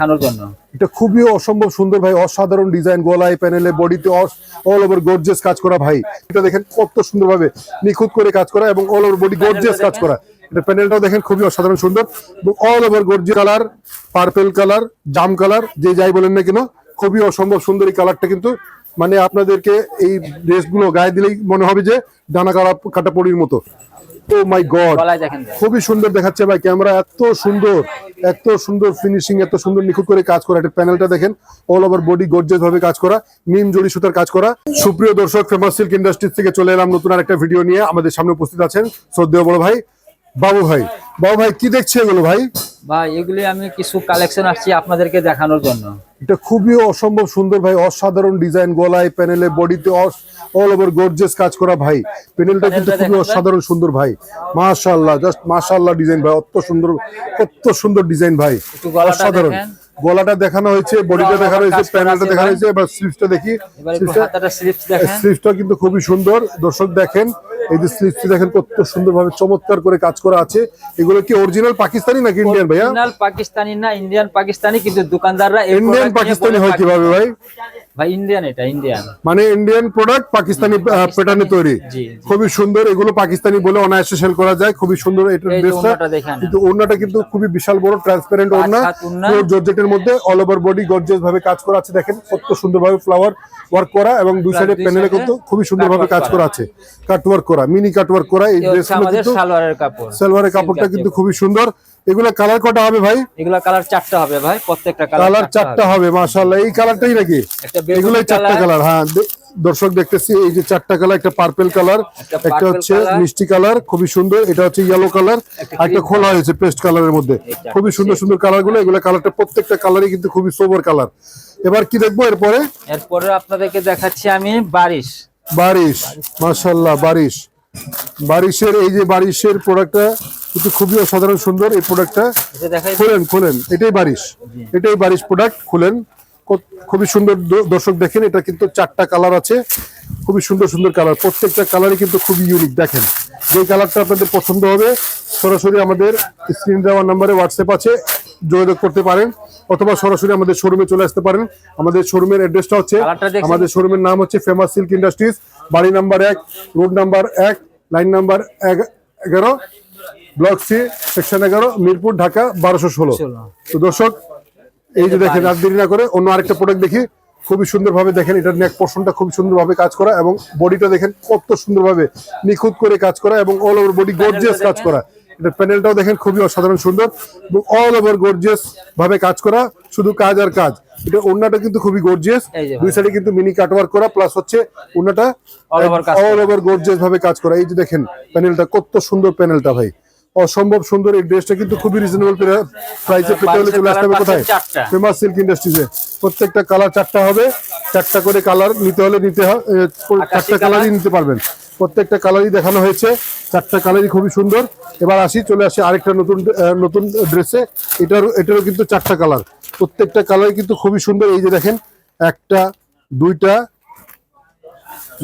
দেখানোর জন্য। এটা খুবই অসম্ভব সুন্দর ভাই, অসাধারণ ডিজাইন, গলায় প্যানেলে বডিতে অল ওভার গর্জিয়াস কাজ করা ভাই। এটা দেখেন কত সুন্দর ভাবে নিখুঁত করে কাজ করা এবং অল ওভার বডি গর্জিয়াস কাজ করা। এটা প্যানেলটাও দেখেন খুবই অসাধারণ সুন্দর এবং all over gorgeous colour, purple colour, জাম কালার, যে যাই বলেন না কেন খুবই অসম্ভব সুন্দর এই কালারটা। কিন্তু মানে আপনাদেরকে এই ড্রেসগুলো গায়ে দিলেই মনে হবে যে ডানা কাটা পরির মতো। ও মাই গড, খুবই সুন্দর দেখাচ্ছে ভাই ক্যামেরা, এত সুন্দর ফিনিশিং, এত সুন্দর নিখুঁত করে কাজ করা। এটা প্যানেলটা দেখেন অল ওভার বডি গর্জিয়াস ভাবে কাজ করা, নিম জড়ি সুতার কাজ করা। সুপ্রিয় দর্শক, ফেমাস সিল্ক ইন্ডাস্ট্রিজ থেকে চলে এলাম নতুন আরেকটা ভিডিও নিয়ে। আমাদের সামনে উপস্থিত আছেন শ্রদ্ধেয় বড় ভাই বাবু ভাই। বাবু ভাই কি দেখছে এগুলো ভাই? ভাই এগুলি আমি কিছু কালেকশন আসছি আপনাদেরকে দেখানোর জন্য। এটা খুবই অসম্ভব সুন্দর ভাই, অসাধারণ ডিজাইন, গলায় প্যানেলে বডিতে অল ওভার গর্জিয়াস কাজ করা ভাই। প্যানেলটা কিন্তু খুবই অসাধারণ সুন্দর ভাই, মাশাআল্লাহ, জাস্ট মাশাআল্লাহ ডিজাইন ভাই, কত সুন্দর ডিজাইন ভাই, অসাধারণ। গলাটা দেখানো হয়েছে, বডিটা দেখানো হয়েছে, প্যানেলটা দেখানো হয়েছে। এবার স্লিভসটা দেখি। স্লিভসটা কিন্তু খুবই সুন্দর, দর্শক দেখেন এই যে স্লিভসটা দেখেন কত সুন্দর ভাবে চমৎকার করে কাজ করা আছে। এগুলো কি অরিজিনাল পাকিস্তানি নাকি ইন্ডিয়ান ভাইয়া? অরিজিনাল পাকিস্তানি না, ইন্ডিয়ান পাকিস্তানি, কিন্তু দোকানদাররা ইন্ডিয়ান পাকিস্তানি হয় কিভাবে ভাই? ভাই ইন্ডিয়ান, এটা ইন্ডিয়ান, মানে ইন্ডিয়ান প্রোডাক্ট পাকিস্তানি প্যাটার্নে তৈরি, খুবই সুন্দর। এগুলো পাকিস্তানি বলে অনায়াসে সেল করা যায়, খুবই সুন্দর এটা ড্রেসটা। কিন্তু ওড়নাটা কিন্তু খুবই বিশাল বড় ট্রান্সপারেন্ট ওড়না, পুরো জর্জেটের মধ্যে অল ওভার বডি গর্জিয়াস ভাবে কাজ করা আছে। দেখেন কত সুন্দরভাবে ফ্লাওয়ার ওয়ার্ক করা এবং দুই সাইডে প্যানেলে কিন্তু খুবই সুন্দরভাবে কাজ করা আছে, কাট ওয়ার্ক করা, মিনি কাট ওয়ার্ক করা। এই ড্রেসগুলো কিন্তু সালোয়ারের কাপড়টা কিন্তু খুবই সুন্দর। এগুলা কালার কটা হবে ভাই? এগুলা কালার 4টা হবে ভাই, প্রত্যেকটা কালার 4টা হবে, মাশাআল্লাহ। এই কালারটাই নাকি? এগুলাই 4টা কালার। হ্যাঁ দর্শক দেখতেছি, এই যে 4টা কালার, একটা পার্পল কালার, একটা হচ্ছে মিষ্টি কালার খুবই সুন্দর, এটা হচ্ছে ইয়েলো কালার, আর একটা খোলা হয়েছে পেস্ট কালারের মধ্যে। খুবই সুন্দর সুন্দর কালার গুলো, এগুলা কালারটা প্রত্যেকটা কালারই কিন্তু খুবই সোবার কালার। এবার কি দেখবো এরপরে? এরপরে আপনাদেরকে দেখাচ্ছি আমি বারিশ, মাশাআল্লাহ বারিশের এই যে বারিশের প্রোডাক্টটা কিন্তু খুবই অসাধারণ সুন্দর। এই প্রোডাক্টটা খুলেন, এটাই বারিশ প্রোডাক্ট, খুলেন, খুবই সুন্দর। দর্শক দেখেন এটা কিন্তু 4টা কালার আছে, খুবই সুন্দর সুন্দর কালার, প্রত্যেকটা কালারই কিন্তু খুবই ইউনিক। দেখেন যে কালারটা আপনাদের পছন্দ হবে সরাসরি আমাদের স্ক্রিন দেওয়া নম্বরে হোয়াটসঅ্যাপ আছে, যোগাযোগ করতে পারেন, অথবা সরাসরি আমাদের শোরুমে চলে আসতে পারেন। আমাদের শোরুমের অ্যাড্রেসটা হচ্ছে, আমাদের শোরুমের নাম হচ্ছে ফেমাস সিল্ক ইন্ডাস্ট্রিজ, বাড়ি number 1, road number 1, line number 11, block C, section 11, Mirpur, Dhaka 1216। তো দর্শক এই যে দেখেন, আর দেরি না করে অন্য আরেকটা প্রোডাক্ট দেখি। খুবই সুন্দর ভাবে দেখেন, এটার নেক পোর্শনটা খুব সুন্দর ভাবে কাজ করা এবং বডিটা দেখেন কত সুন্দর ভাবে নিখুঁত করে কাজ করা এবং অল ওভার বডি গর্জিয়াস কাজ করা। এটা প্যানেলটাও দেখেন খুবই অসাধারণ সুন্দর এবং অল ওভার গর্জিয়াস ভাবে কাজ করা, শুধু কাজ আর কাজ। এটা ওড়নাটা কিন্তু খুবই গর্জিয়াস, দুই সাইডে কিন্তু মিনি কাটওয়ার্ক করা, প্লাস হচ্ছে ওড়নাটা অল ওভার গর্জিয়াস ভাবে কাজ করা। এই যে দেখেন প্যানেলটা কত সুন্দর, প্যানেলটা ভাই অসম্ভব সুন্দর। এই ড্রেসটা কিন্তু খুবই রিজনেবল প্রাইসে পেতে হলে চলে আসতে হবে কোথায়? ফেমাস সিল্ক ইন্ডাস্ট্রিজে। প্রত্যেকটা কালার 4টা হবে, 4টা করে কালার নিতে হলে 4টা কালারই নিতে পারবেন। প্রত্যেকটা কালারই দেখানো হয়েছে, 4টা কালারই খুবই সুন্দর। এবার চলে আসি আরেকটা নতুন ড্রেসে। এটারও কিন্তু 4টা কালার, প্রত্যেকটা কালারই কিন্তু খুবই সুন্দর। এই যে দেখেন 1টা 2টা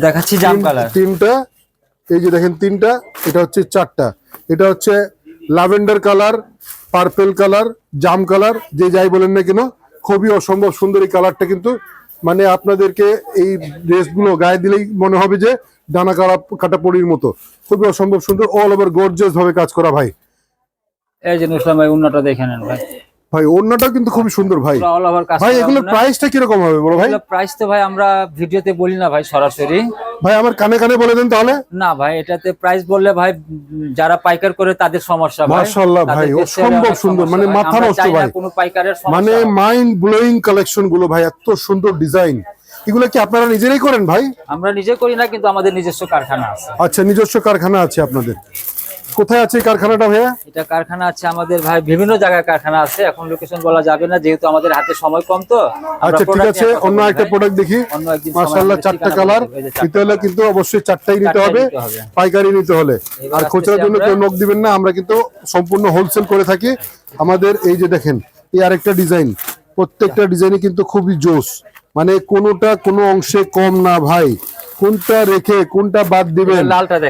দেখাচ্ছি, জাম কালার 3টা, এই যে দেখেন 3টা, এটা হচ্ছে 4টা। এটা হচ্ছে ল্যাভেন্ডার কালার, পার্পল কালার, জাম কালার, যে যাই বলেন না কেন খুবই অসম্ভব সুন্দর এই কালারটা। কিন্তু মানে আপনাদেরকে এই ড্রেসগুলো গায়ে দিলেই মনে হবে যে ডানা কাটা পরির মতো, খুবই অসম্ভব সুন্দর, অল ওভার গর্জিয়াস ভাবে কাজ করা ভাই। এই যে নুসলাম ভাই ওন্নাটা দেখে নেন ভাই, ওড়নাটাও কিন্তু খুবই সুন্দর ভাই। ভাই এগুলোর প্রাইসটা কিরকম হবে বড় ভাই? প্রাইস তো ভাই আমরা ভিডিওতে বলি না ভাই, সরাসরি। ভাই আমার কানে কানে বলে দেন তাহলে। না ভাই, এটাতে প্রাইস বললে ভাই যারা পাইকার করে তাদের সমস্যা ভাই। মাশাআল্লাহ ভাই, অসম্ভব সুন্দর, মানে মাথা নষ্ট ভাই, কোনো পাইকারের সমস্যা, মানে মাইন্ড ব্লোয়িং কালেকশন গুলো ভাই, এত সুন্দর ডিজাইন। এগুলো কি আপনারা নিজেরাই করেন ভাই? আমরা নিজে করি না, কিন্তু আমাদের নিজস্ব কারখানা আছে। আচ্ছা, নিজস্ব কারখানা আছে আপনাদের। কোথায় আছে কারখানাটা ভাইয়া? এটা কারখানা আছে আমাদের ভাই বিভিন্ন জায়গায় কারখানা আছে, এখন লোকেশন বলা যাবে না যেহেতু আমাদের হাতে সময় কম। তো আচ্ছা ঠিক আছে, অন্য একটা প্রোডাক্ট দেখি। মাশাআল্লাহ 4টা কালার নিতে হলে কিন্তু অবশ্যই 4টাই নিতে হবে, পাইকারি নিতে হলে। আর খুচরার জন্য কেউ নক দিবেন না, আমরা কিন্তু সম্পূর্ণ হোলসেল করে থাকি। আমাদের এই যে দেখেন এই আরেকটা ডিজাইন, প্রত্যেকটা ডিজাইনই কিন্তু খুবই জোস, মানে কোনোটা কোনো অংশে কম না ভাই। কোনটা রেখে কোনটা বাদ দিবেন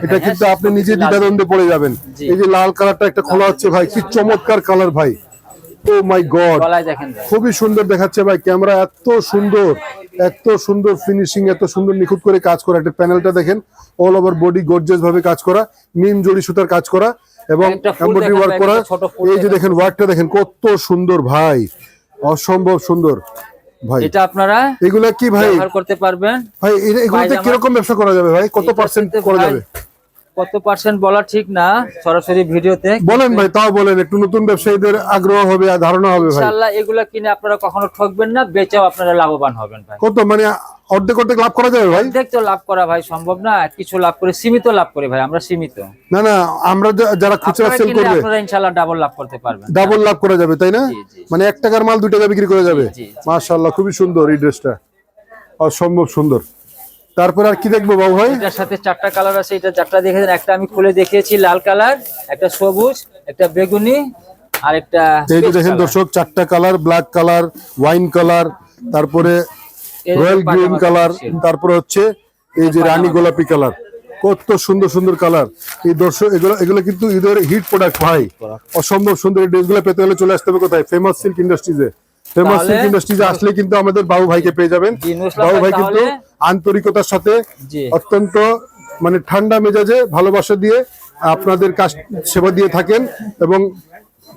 এটা কিন্তু আপনি নিজে দ্বিধাদ্বন্দ্বে পড়ে যাবেন। এই যে লাল কালারটা একটা খোলা হচ্ছে ভাই, কি চমৎকার কালার ভাই, ও মাই গড, গলায় দেখেন ভাই। খুবই সুন্দর দেখাচ্ছে ভাই, ক্যামেরা এত সুন্দর ফিনিশিং, এত সুন্দর নিখুঁত করে কাজ করা। একটা প্যানেলটা দেখেন, অল ওভার বডি গর্জিয়াস ভাবে কাজ করা, নিম জড়ি সুতার কাজ করা এবং একটা ফুল এমব্রয়ডারি দেখেন ওয়ার্ক ভাই, করা। একটা ছোট ফুল এই যে দেখেন ওয়ার্কটা দেখেন কত সুন্দর ভাই, অসম্ভব সুন্দর ভাই। এটা আপনারা এগুলা কি ভাই, ব্যবহার করতে পারবেন। ভাই এগুলোতে পায়জামা। কিরকম ব্যবসা করা যাবে ভাই, কত এটার পার্সেন্ট সাথে করা ভাই যাবে? কত পার্সেন্ট বলা ঠিক না সরাসরি ভিডিওতে। বলেন ভাই, তাও বলেন, একটু নতুন ব্যবসায়ীদের আগ্রহ হবে আর ধারণা হবে ভাই। ইনশাআল্লাহ এগুলা কিনে আপনারা কখনো ঠকবেন না, বেচেও আপনারা লাভবান হবেন ভাই। কত মানে অর্ধেক অর্ধেক লাভ করা যাবে ভাই? অর্ধেক তো লাভ করা ভাই সম্ভব না, কিছু লাভ করে সীমিত লাভ করে ভাই, আমরা সীমিত। না না, আমরা যারা খুচরা আপনারা সেল কিনলে করবে আপনারা ইনশাআল্লাহ ডাবল লাভ করতে পারবেন। ডাবল লাভ করা যাবে, তাই না? জি, জি। মানে 1 টাকার মাল 2 টাকা বিক্রি করা যাবে। জি, জি। মাশাআল্লাহ, খুবই সুন্দর এই ড্রেসটা, অসম্ভব সুন্দর। তারপর আর কি দেখবো বাবু ভাই? এটার সাথে 4টা কালার আছে, এটা 4টা দেখেছেন, একটা আমি খুলে দেখিয়েছি লাল কালার, একটা সবুজ, একটা বেগুনি আর একটা এই যে পেস্ট দেখেন কালার। দর্শক, 4টা colour, black colour, wine colour, তারপরে এর রয়্যাল পায়জামা গ্রিন কালার, কালার। তারপরে হচ্ছে এই যে রানী গোলাপি কালার। কত সুন্দর সুন্দর কালার এই দর্শক, এগুলো কিন্তু ঈদের হিট প্রোডাক্ট ভাই, অসম্ভব সুন্দর। এই ড্রেসগুলো পেতে হলে চলে আসতে হবে কোথায়? ফেমাস সিল্ক ইন্ডাস্ট্রিজে। ফেমাস সিল্ক ইন্ডাস্ট্রিজে আসলে কিন্তু আমাদের বাবু ভাইকে পেয়ে যাবেন। জি, নুসরাত বাবু ভাই ভাই কিন্তু তাহলে- আন্তরিকতার সাথে, জি। অত্যন্ত মানে ঠান্ডা মেজাজে, ভালোবাসা দিয়ে আপনাদের কাজ সেবা দিয়ে থাকেন এবং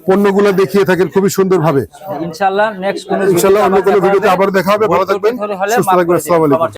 পণ্যগুলো দেখিয়ে থাকেন খুবই সুন্দর ভাবে। ইনশাআল্লাহ নেক্সট কোন ইনশাআল্লাহ অন্য কোনো ভিডিওতে আবার দেখা হবে। ভালো থাকবেন, সুস্থ থাকবেন। আসসালামু আলাইকুম।